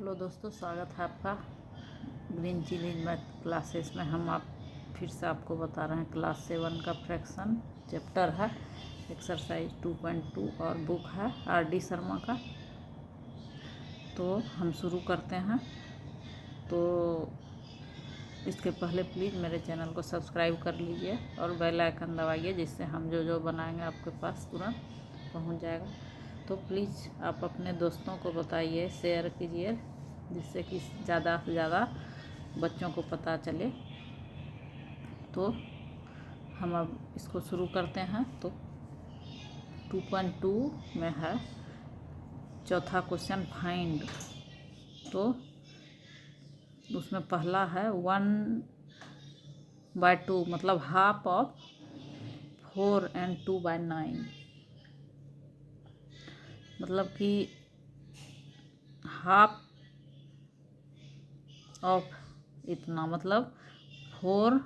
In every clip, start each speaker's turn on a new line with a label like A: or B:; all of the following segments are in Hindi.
A: हेलो दोस्तों, स्वागत है आपका ग्रीन चिली मैथ क्लासेस में। हम फिर से आपको बता रहे हैं क्लास 7 का फ्रैक्शन चैप्टर है एक्सरसाइज 2.2 और बुक है RD शर्मा का। तो हम शुरू करते हैं। तो इसके पहले प्लीज़ मेरे चैनल को सब्सक्राइब कर लीजिए और बेल आइकन दबाइए, जिससे हम जो बनाएंगे आपके पास तुरंत पहुंच जाएगा। तो प्लीज़ आप अपने दोस्तों को बताइए, शेयर कीजिए, जिससे कि ज़्यादा से ज़्यादा बच्चों को पता चले। तो हम अब इसको शुरू करते हैं। तो 2.2 में है चौथा क्वेश्चन फाइंड। तो उसमें पहला है 1/2 मतलब हाफ ऑफ 4 and 2/9, मतलब कि हाफ ऑफ इतना, मतलब 4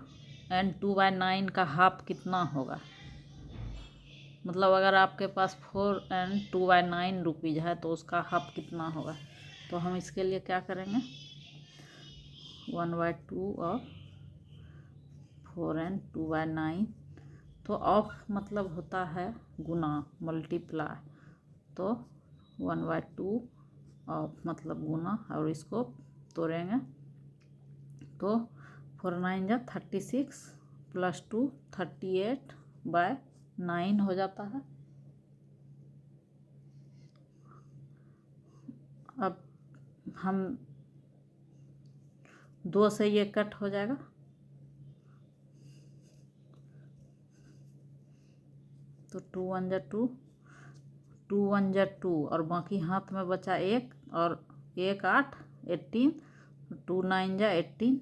A: and 2/9 का हाफ कितना होगा। मतलब अगर आपके पास 4 and 2/9 रुपीज़ है तो उसका हाफ कितना होगा। तो हम इसके लिए क्या करेंगे, 1/2 ऑफ 4 and 2/9। तो ऑफ मतलब होता है गुना, मल्टीप्लाई। तो 1/2 ऑफ मतलब गुना, और इसको तोड़ेंगे तो 4 9 जा 36 + 2 38/9 हो जाता है। अब हम 2 से ये कट हो जाएगा, तो 2 1 जा 2, 2 1 जा 2, और बाकी हाथ में बचा 1 और 1 8 18, 2 9 जा 18।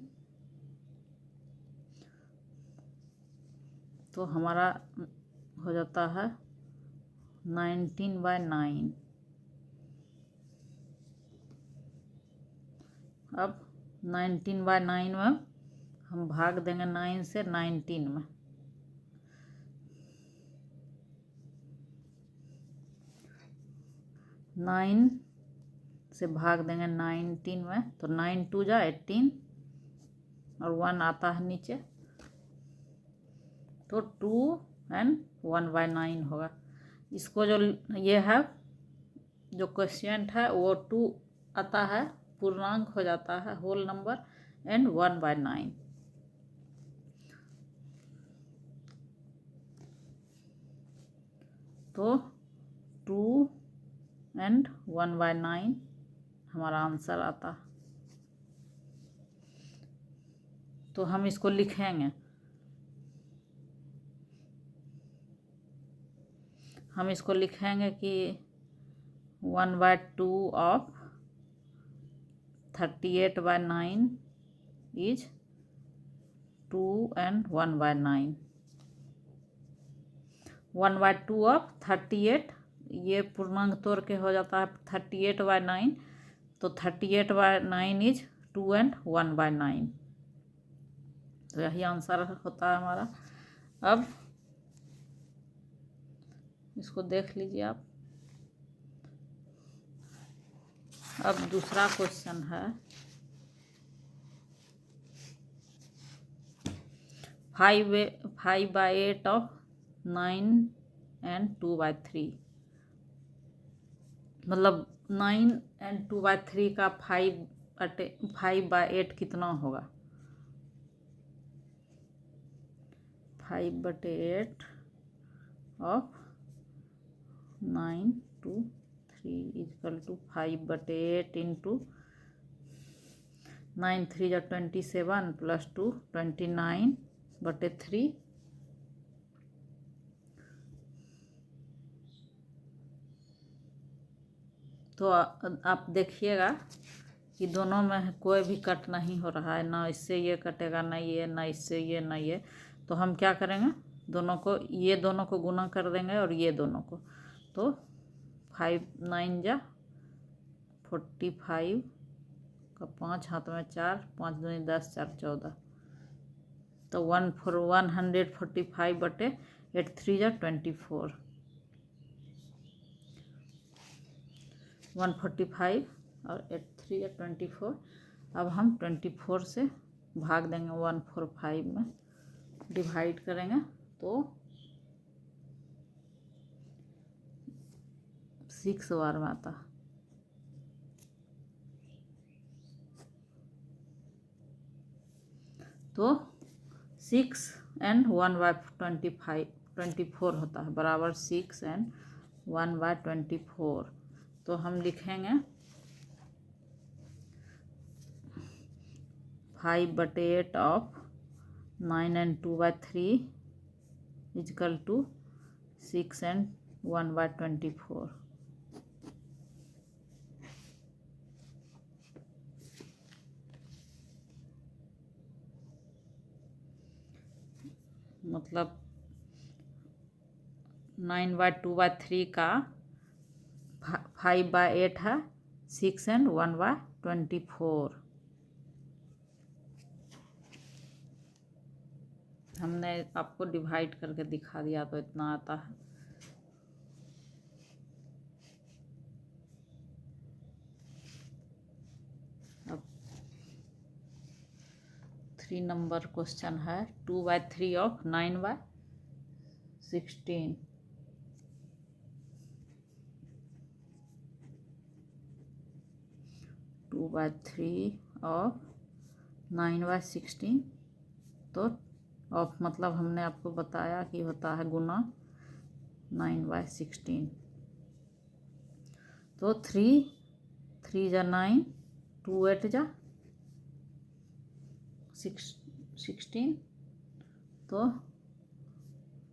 A: तो हमारा हो जाता है 19/9। अब 19/9 में हम भाग देंगे 9 से 19 में। 9 से भाग देंगे 19 में, तो 9 2 जा 18 और 1 आता है नीचे, तो 2 and 1/9 होगा। इसको जो ये है जो क्वेश्चन है वो 2 आता है, पूर्णांक हो जाता है, होल नंबर, एंड 1/9। तो 2 and 1/9 हमारा आंसर आता है। तो हम इसको लिखेंगे, कि 1/2 ऑफ 38/9 इज 2 and 1/9। 1/2 ऑफ 38, ये पूर्णांक तोड़ के हो जाता है 38/9, तो 38/9 इज 2 and 1/9। तो यही आंसर होता है हमारा। अब इसको देख लीजिए आप। अब दूसरा क्वेश्चन है 5/8 ऑफ 9 and 2/3, मतलब 9 and 2/3 का 5/8 कितना होगा। 5/8 of 9 to 3 equal to 5/8 into 9 3 जा 27 + 2 29/3। तो आप देखिएगा कि दोनों में कोई भी कट नहीं हो रहा है, ना इससे ये कटेगा, ना ये, ना इससे ये, ना ये। तो हम क्या करेंगे, ये दोनों को गुना कर देंगे और ये दोनों को। तो 5 9 जा 45 का 5 हाथ में 4, 5 दूनी 10, 4 14, तो 145/8 3 जा 24, 145 और 8 3 या 24। अब हम 24 से भाग देंगे 145 में, डिवाइड करेंगे तो 6 बार में आता। तो 6 and 1/24 होता है, बराबर 6 and 1/24। तो हम लिखेंगे 5/8 of 9 and 2/3 equal to 6 and 1/24। मतलब 9/2/3 का 5/8 है, 6 and 1/24। हमने आपको डिवाइड करके दिखा दिया तो इतना आता है। अब 3 नंबर क्वेश्चन है 2/3 ऑफ 9/16। 2/3 ऑफ 9/16। तो ऑफ मतलब हमने आपको बताया कि होता है गुना 9/16। तो 3 जा 9, 2 8 जा 16। तो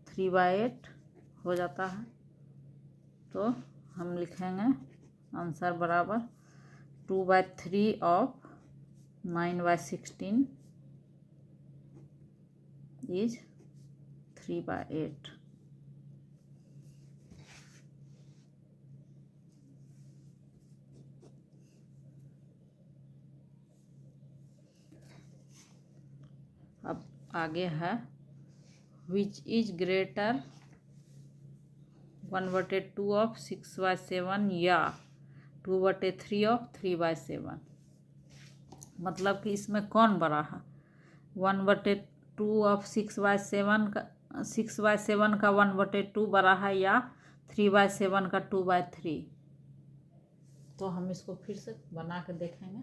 A: 3/8 हो जाता है। तो हम लिखेंगे आंसर बराबर 2/3 ऑफ 9/16 इज 3/8। अब आगे है विच इज ग्रेटर 1/2 ऑफ 6/7 या 2/3 ऑफ 3/7। मतलब कि इसमें कौन बड़ा है, 1/2 ऑफ 6/7 का 6/7 का 1/2 बड़ा है या 3/7 का 2/3। तो हम इसको फिर से बना के देखेंगे।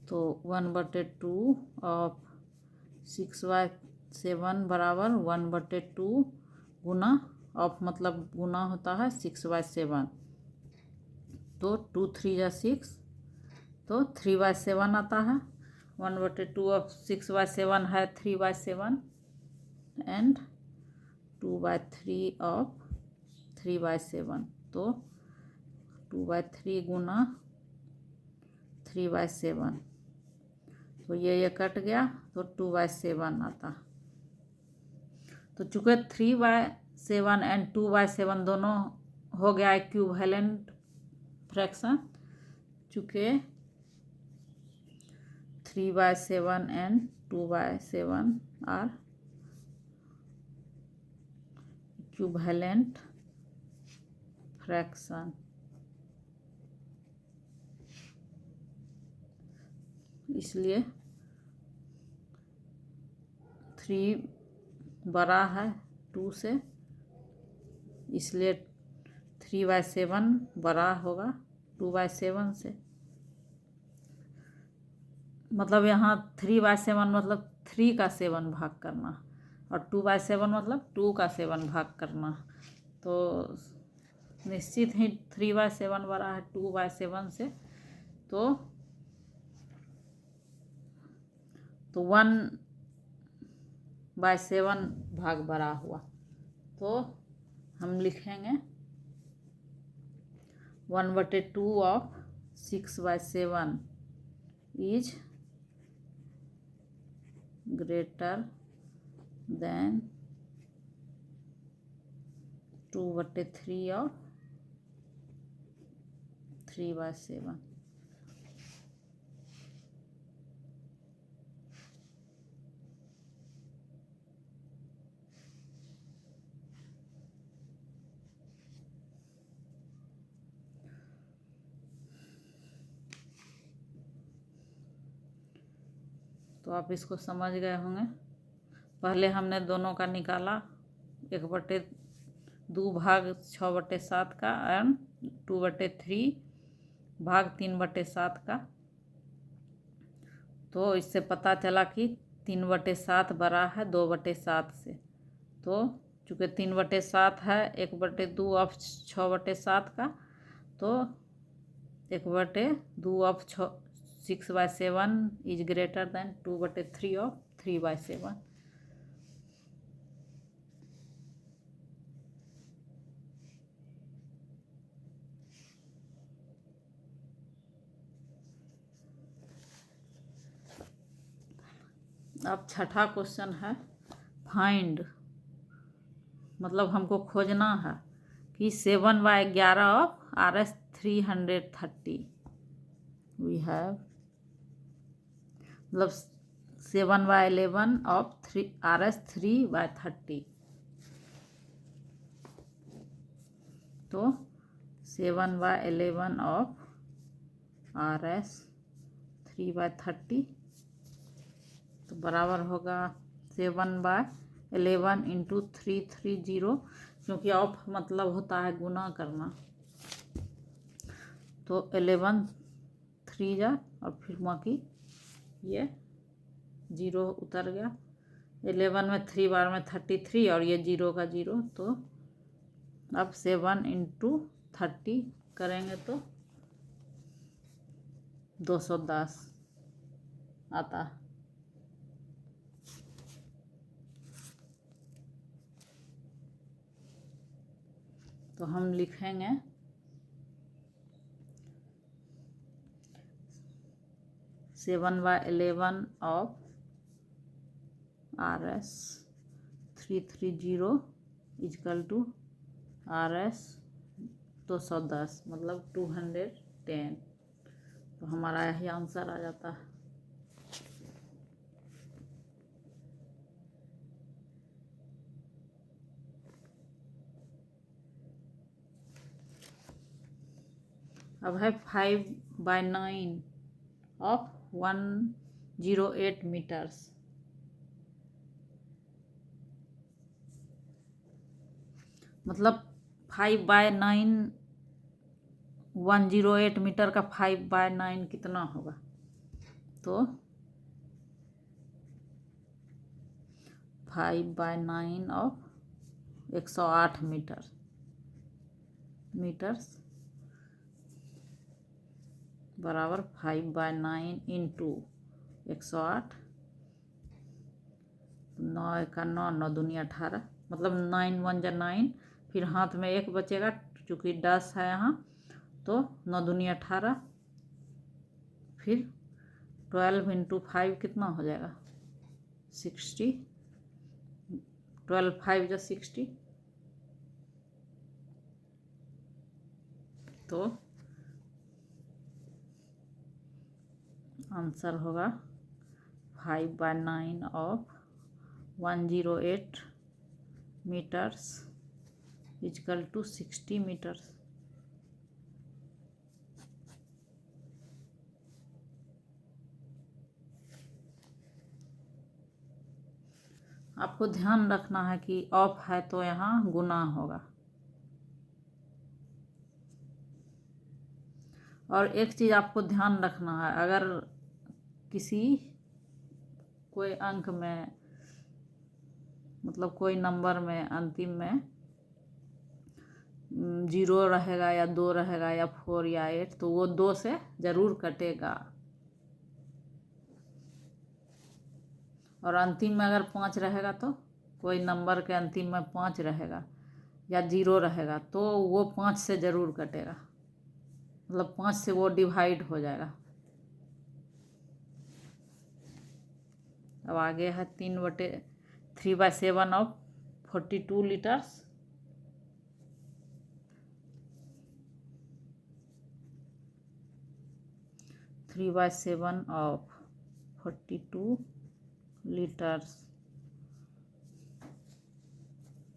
A: तो 1/2 ऑफ 6/7 बराबर 1/2 गुना ऑफ मतलब गुना होता है 6/7। तो 2 3 जा 6, तो 3/7 आता है। 1/2 ऑफ 6/7 है 3/7 एंड 2/3 ऑफ 3/7। तो 2/3 गुना 3/7। तो ये कट गया तो 2/7 आता। तो चूँकि 3/7 एंड 2/7 दोनों हो गया इक्विवेलेंट फ्रैक्शन, चूँकि 3/7 एंड 2/7 आर इक्विवेलेंट फ्रैक्शन, इसलिए 3 बड़ा है 2 से, इसलिए 3/7 बड़ा होगा 2/7 से। मतलब यहाँ 3/7 मतलब 3 का 7 भाग करना और 2/7 मतलब 2 का 7 भाग करना। तो निश्चित ही 3/7 बड़ा है 2/7 से। तो 1/7 भाग बड़ा हुआ। तो हम लिखेंगे 1/2 of 6/7 is greater than 2/3 of 3/7। तो आप इसको समझ गए होंगे। पहले हमने दोनों का निकाला, 1/2 भाग 6/7 का एंड 2/3 भाग 3/7 का। तो इससे पता चला कि 3/7 बड़ा है 2/7 से। तो चूँकि 3/7 है 1/2 ऑफ 6/7 का, तो 1/2 of 6/7 is greater than 2/3 of 3/7। अब छठा क्वेश्चन है फाइंड, मतलब हमको खोजना है कि 7/11 ऑफ RS 330 वी हैव, मतलब 7/11 ऑफ RS 3/30। तो 7/11 ऑफ RS 3/30 तो बराबर होगा 7/11 इंटू 330, क्योंकि ऑफ मतलब होता है गुना करना। तो 11 3 जा और फिर बाकी ये 0 उतर गया। 11 में 3 बार में 33 और ये 0 का 0। तो अब 7 इंटू 30 करेंगे तो 210 आता है। तो हम लिखेंगे 7/11 of RS 330 equal to RS 210, मतलब 210। तो हमारा यही आंसर आ जाता है। अब है 5/9 ऑफ 108 मीटर्स, मतलब 5/9 108 मीटर का 5/9 कितना होगा। तो 5/9 ऑफ 108 मीटर्स बराबर 5/9 इंटू 108। 9 का 9, 9 दूनी 18, मतलब 9 1 जा 9, फिर हाथ में 1 बचेगा चूँकि 10 है यहाँ, तो 9 दूनी 18, फिर 12 इंटू 5 कितना हो जाएगा 60, 12 5 जा 60। तो आंसर होगा 5/9 of 108 metres equal to 60 metres. आपको ध्यान रखना है कि ऑफ है तो यहाँ गुना होगा। और एक चीज़ आपको ध्यान रखना है, अगर किसी कोई अंक में, मतलब कोई नंबर में अंतिम में 0 रहेगा या 2 रहेगा या 4 या 8, तो वो 2 से ज़रूर कटेगा। और अंतिम में अगर 5 रहेगा, तो कोई नंबर के अंतिम में 5 रहेगा या 0 रहेगा, तो वो 5 से ज़रूर कटेगा, मतलब 5 से वो डिवाइड हो जाएगा। अब आगे है 3/7 ऑफ 42 लीटर्स। 3/7 ऑफ 42 लीटर्स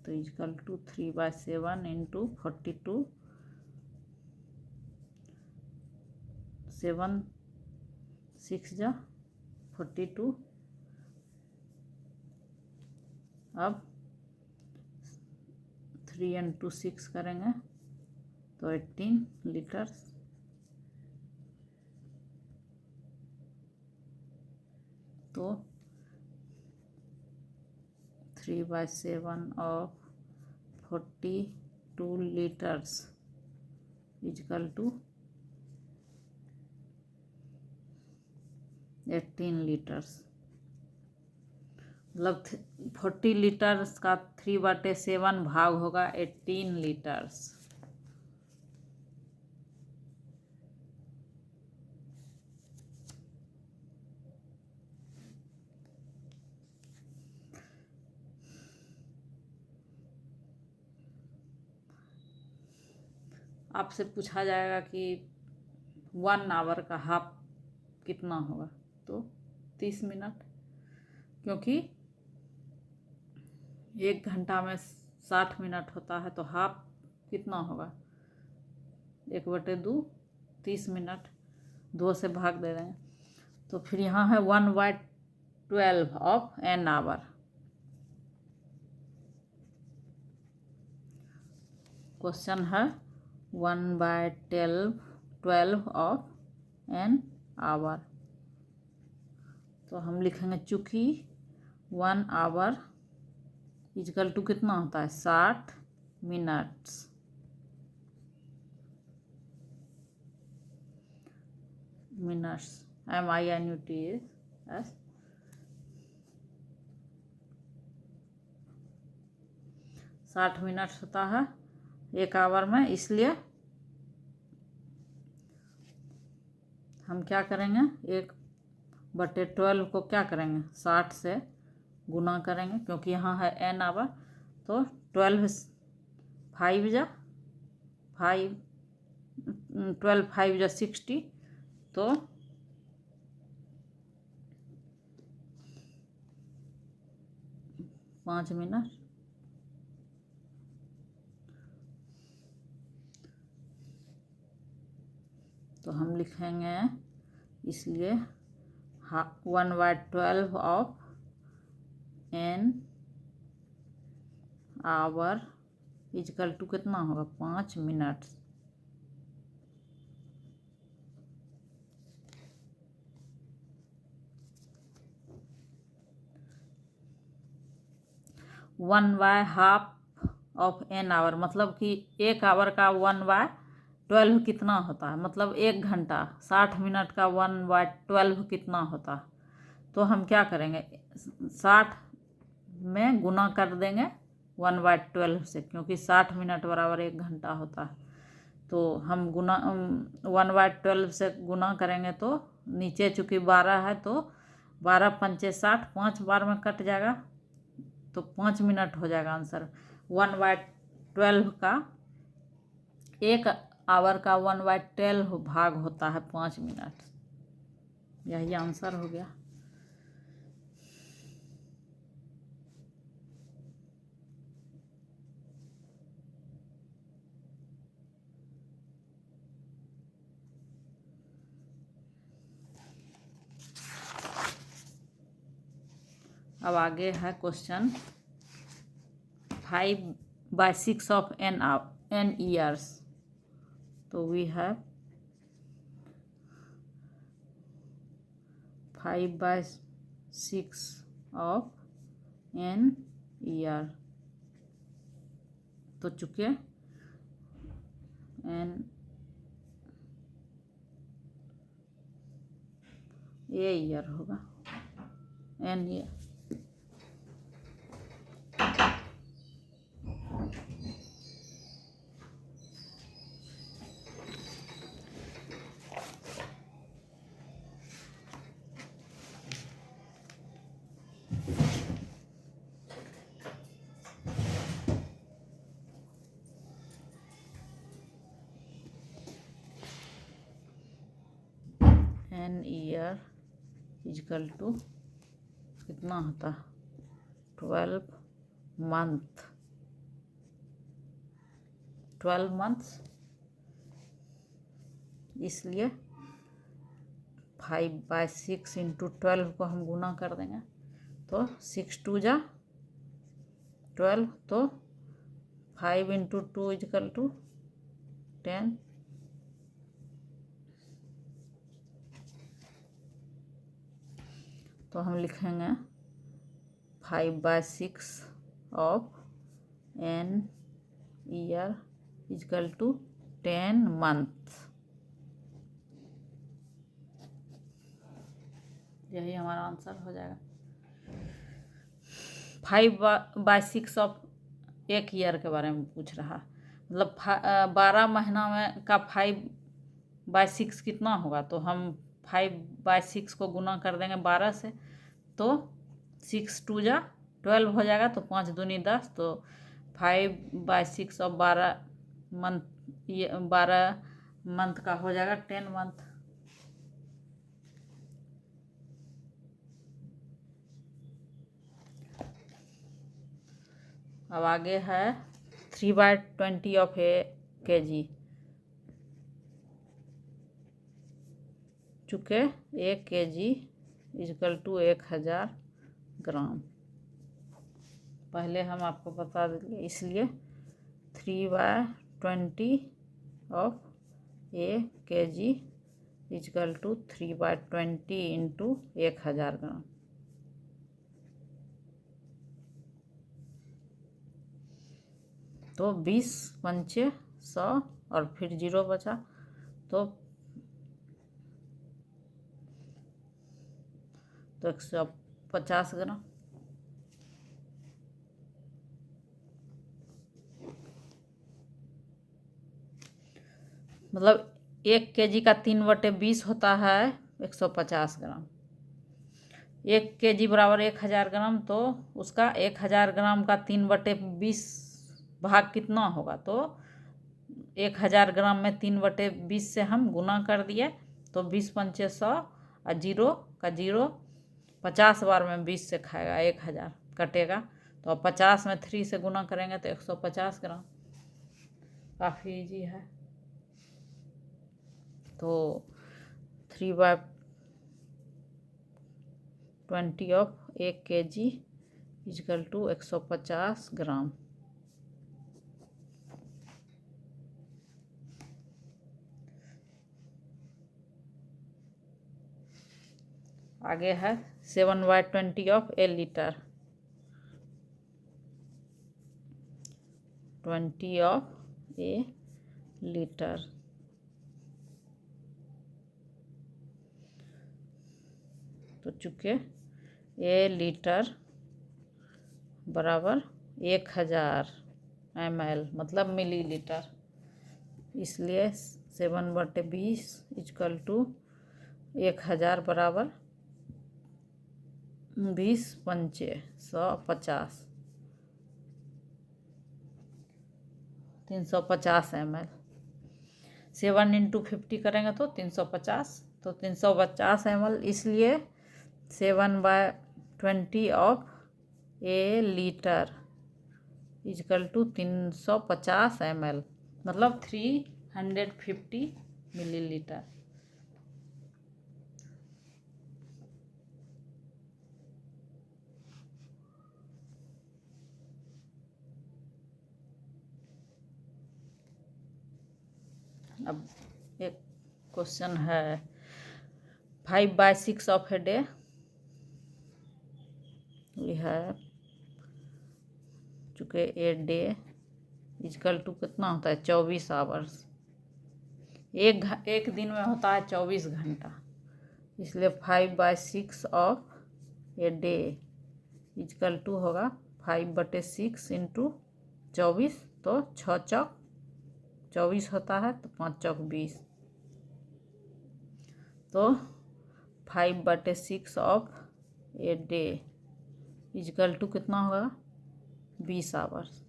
A: तो इजकल टू 3/7 इंटू 42, 7 6 जा 42, अब 3 into 6 करेंगे तो 18 लीटर्स। तो 3/7 of 42 litres equal to 18 litres. मतलब 40 लीटर्स का 3/7 भाग होगा 18 लीटर्स। आपसे पूछा जाएगा कि 1 आवर का हाफ कितना होगा, तो 30 मिनट, क्योंकि 1 घंटा में 60 मिनट होता है, तो हाफ कितना होगा 1/2, 30 मिनट, 2 से भाग दे रहे हैं। तो फिर यहाँ है 1/12 ऑफ एन आवर। क्वेश्चन है 1/12 ऑफ एन आवर। तो हम लिखेंगे चूँकि 1 आवर इजकल टू कितना होता है 60 मिनट्स। MINUTS 60 मिनट होता है 1 आवर में, इसलिए हम क्या करेंगे 1/12 को क्या करेंगे 60 से गुना करेंगे, क्योंकि यहाँ है एन आवर। तो 12 5 जा 60, तो 5 मिनट। तो हम लिखेंगे इसलिए 1/12 of an hour equal to कितना होगा 5 minute. One by half of an hour, मतलब कि 1 आवर का 1/12 कितना होता है, मतलब 1 घंटा 60 मिनट का 1/12 कितना होता है। तो हम क्या करेंगे 60 में गुना कर देंगे 1/12 से, क्योंकि 60 मिनट बराबर 1 घंटा होता है। तो हम 1/12 से गुना करेंगे तो नीचे चूँकि 12 है, तो 12 पंचे 60, 5 बार में कट जाएगा, तो 5 मिनट हो जाएगा आंसर। 1/12 का 1 आवर का 1/12 भाग होता है 5 मिनट। यही आंसर हो गया। अब आगे है क्वेश्चन 5/6 ऑफ n ईयर्स। तो we have 5/6 of n year. तो चुके n ये ईयर होगा n year. n year equal to कितना होता 12 मंथ, 12 मंथ्स। इसलिए 5/6 × 12 को हम गुना कर देंगे, तो 6 2 जा 12, तो 5 इंटू 2 इजकल टू 10। तो हम लिखेंगे 5/6 of an year equal to 10 month. यही हमारा आंसर हो जाएगा। 5/6 ऑफ एक ईयर के बारे में पूछ रहा, मतलब 12 महीना में का 5/6 कितना होगा, तो हम 5/6 को गुना कर देंगे 12 से, तो 6 2 जा 12 हो जाएगा, तो 5 दूनी 10, तो 5/6 ऑफ 12 मंथ का हो जाएगा 10 मंथ। अब आगे है 3/20 ऑफ ए kg, चूँकि 1 kg इजकल टू 1000 ग्राम। पहले हम आपको बता देंगे, इसलिए 3/20 of a kg equal to 3/20 into 1000 gram. तो 20 पंचे 100 और फिर 0 बचा, तो 150 ग्राम। मतलब 1 kg का 3/20 होता है 150 ग्राम। 1 kg बराबर 1000 ग्राम, तो उसका 1000 ग्राम का 3/20 भाग कितना होगा, तो 1000 ग्राम में 3/20 से हम गुना कर दिए, तो 20 पंचे 100 और 0 का 0, 50 बार में 20 से खाएगा 1000 कटेगा, तो अब 50 में 3 से गुना करेंगे तो 150 ग्राम। काफ़ी इजी है। तो 3/20 ऑफ 1 kg इजकल टू 150 ग्राम। आगे है 7/20 of a litre, 20 of a litre. तो चूँकि ए लीटर बराबर 1000 ml मतलब मिलीलीटर, इसलिए 7/20 इजकल टू 1000 बराबर 20 पंचे 150, 350 ml। 7 इंटू 50 करेंगे तो 350, तो 350 ml, इसलिए 7/20 of a litre equal to 350 ml मतलब 350 मिलीलीटर। अब एक क्वेश्चन है 5/6 ऑफ ए डे। यह है चूँकि ए डे इजकल टू कितना होता है 24 आवर्स। एक दिन में होता है 24 घंटा, इसलिए 5/6 of a day equal to होगा 5/6 इंटू 24, तो 6 चौक 24 होता है, तो 5 चौक 20, तो 5/6 of a day equal to कितना होगा 20 आवर्स।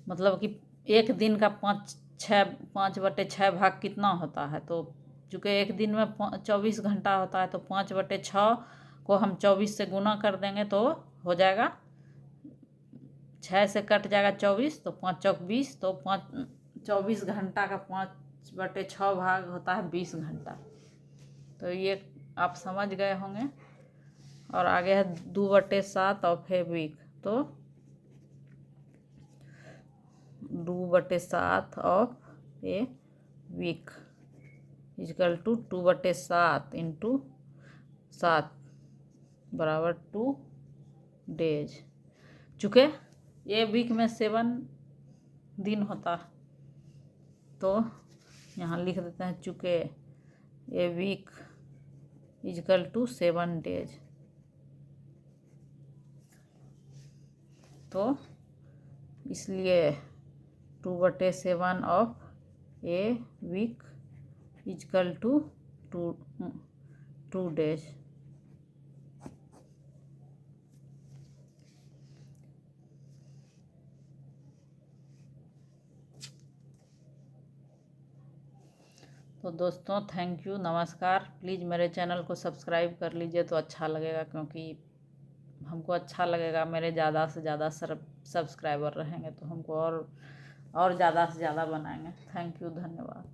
A: मतलब कि एक दिन का 5/6 भाग कितना होता है, तो चूँकि एक दिन में 24 घंटा होता है, तो 5/6 को हम 24 से गुना कर देंगे तो हो जाएगा, 6 से कट जाएगा 24, तो 5 चौक 20, तो 24 घंटा का 5/6 भाग होता है 20 घंटा। तो ये आप समझ गए होंगे। और आगे है 2/7 ऑफ ए वीक, तो 2/7 of a week equal to 2/7 into 7 बराबर 2 डेज। चूँकि ये वीक में 7 दिन होता, तो यहाँ लिख देते हैं चूँकि a week equal to 7 days, तो इसलिए 2/7 of a week equal to 2 days. तो दोस्तों थैंक यू, नमस्कार। प्लीज़ मेरे चैनल को सब्सक्राइब कर लीजिए तो अच्छा लगेगा, क्योंकि हमको अच्छा लगेगा, मेरे ज़्यादा से ज़्यादा सब्सक्राइबर रहेंगे तो हमको और ज़्यादा से ज़्यादा बनाएंगे। थैंक यू, धन्यवाद।